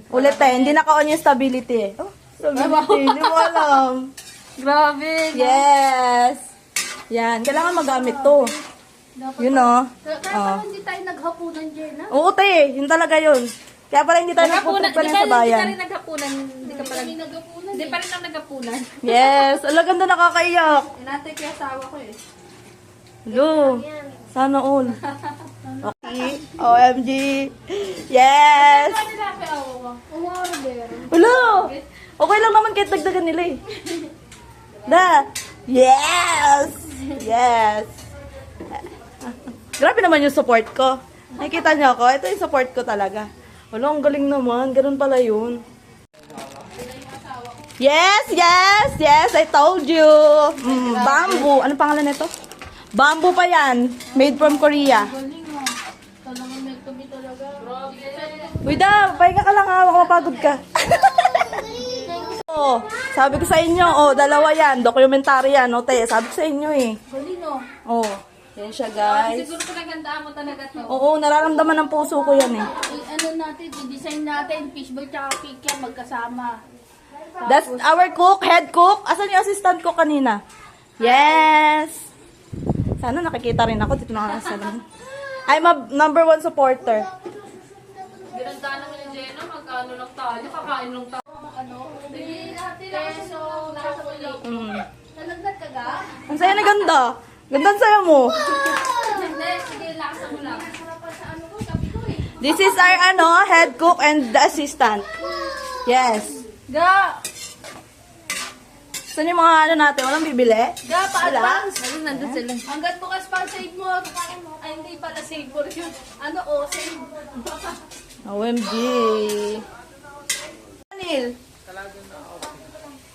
Ulit hindi naka-on yung stability eh. Oh, stability. Hindi mo alam. Grabe. Yes. Yan. Kailangan magamit to. Yun o. Kaya hindi tayo naghapunan, Jenna. Oo, te. Yun talaga yun. Kaya pala hindi tayo nagpupunta rin sa bayan. Hindi ka rin naghapunan. Hindi pa rin ang naghapunan. Yes. Ala, ganda nakakaiyak. Inatay ko yung asawa ko eh. Lo. Sana all. Okay. OMG. Yes. Ulo. Okay lang naman kahit dagdagan nila eh. Da. Yes. Yes. Grabe naman yung support ko. Nakikita niyo ako? Ito yung support ko talaga. Wala, ang galing naman. Ganun pala yun. Yes, yes, yes. I told you. Bamboo. Ano pangalan nito? Bamboo pa yan. Made from Korea. Talagang may tubi talaga. Uy, da. Pahinga ka lang ha. Baka mapagod ka. Oh, sabi ko sa inyo. Oh, dalawa yan. Documentary yan. O, te. Sabi ko sa inyo eh. Galing oh. Oh. Yan siya, guys. Siguro pinagandaan mo talaga to. Oo, nararamdaman ng puso ko yan eh. Ano natin, i-design natin, fishball tsaka cake yan, magkasama. That's our cook, head cook. Asan yung assistant ko kanina? Yes! Sana nakikita rin ako. Dito na ako sa salon. I'm a #1 supporter. Ginandaan naman yung Jenna. Magkano lang tayo. Kakain lang tayo. Peso, nasa ulit. Nalagdag ka ga? Ang saya na ganda. Ganda ang saya mo. Hindi, sige, laksa mo lang. This is our head cook and the assistant. Yes. Ga! Saan yung mga natin? Walang bibili? Ga, pa-advance! Ayun, nandun sila. Hanggat bukas pa save mo. Ay, hindi pala save mo yun. Save. OMG. Nil.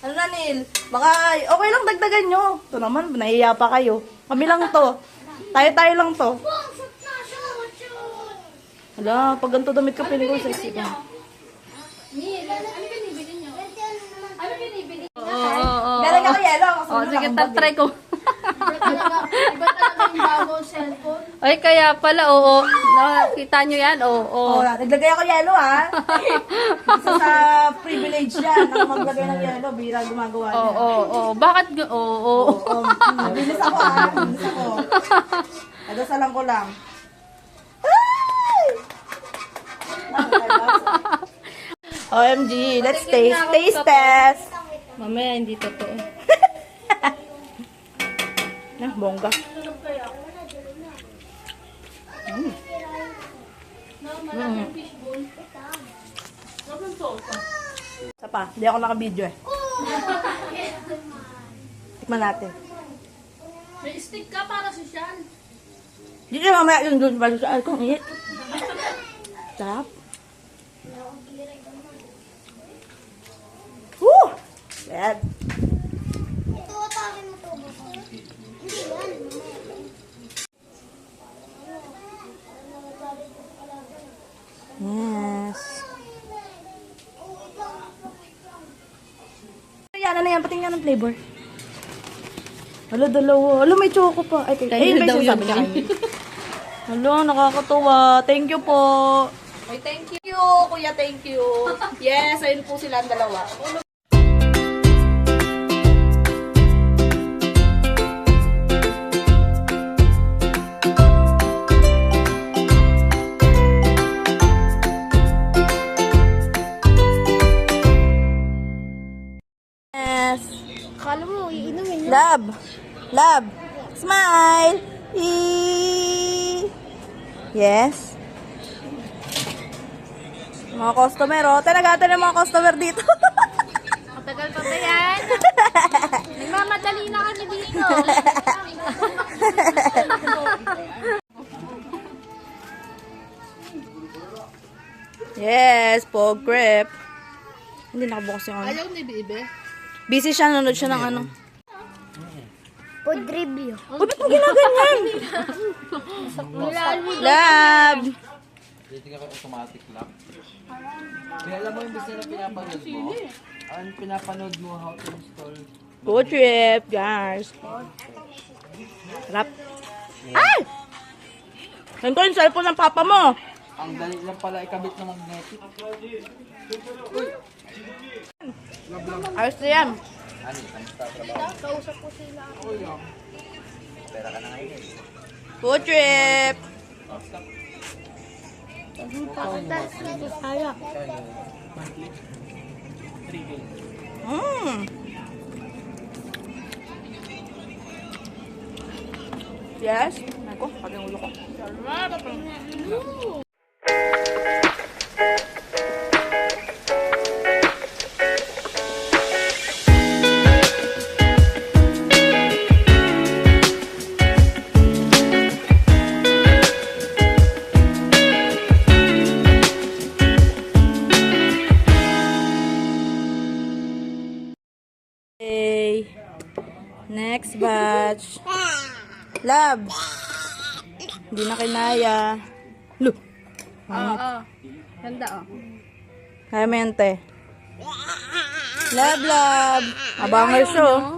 Ano na, Nil? Baka, okay lang dagdagan nyo. Ito naman, nahiya pa kayo. Kami lang to. Tayo-tayo lang to. Hala, pag ganito damit ka, piling ko sexy ka. Neil, ano binibili nyo? Ano binibili nyo? Oo. Galing ako yelo. Oh, sige, tatry ko. Iba talaga yung bagong cellphone. Ay, kaya pala, oo. Nakita nyo yan? Oo. Oh, naglagay ako yelo, ha? Isa sa privilege yan. Ang maglagay ng yelo, bira gumagawa niya. Oo. Bakit? Oo. Bilis ako, ha? Bilis ako. Nadasalan ko lang. Ay! OMG, let's taste. Taste test. Mamaya, hindi totoo. Nah, bongga. Isa pa, hindi ako naka-video eh. Tikman natin. May stick ka para social. Dito mamaya yung doon balik sa alcohol. Sarap. Woo! Bad. Yes. Yan, ano yan? Patingin ng flavor. Hala, dalawa. Hala, may choco pa. Ay, ayun ba yung sabi niya kayo? Hala, nakakatuwa. Thank you po. Ay, thank you, kuya. Thank you. Yes, ayun po sila ang dalawa. Yes. Akala mo, iinumin Love. Love. Smile. Eee. Yes. Mga customer, oh. Tanagatan ng mga customer dito. Matagal pa ba yan? Nagmamadali na kami dito. Yes, pog grip. Hindi nakabukas yung ano. Ayaw ni Bibe. Busy siya, nanonood siya ng ano. Pod review. Uy, ba't mo ginaganyan? Love. Dito ka automatic lock. Kaya alam mo yung business na pinapanood mo? Ang pinapanood mo how to install. Good trip, guys. Sarap. Ay! Saan ko yung cellphone ng papa mo? Ang dali lang pala ikabit ng magnetic. Ayos na yan. Ano, kamusta trabaho? Kausap ko sila. Pera ka na ngayon eh. Food trip! Kaya. Mmm! Yes? Ako, pag yung ulo ko. Okay. Next batch. Love. Hindi na kinaya. Look. Oo. Ganda oh. Kaya mente. Love, love. Abangar siya. Oh.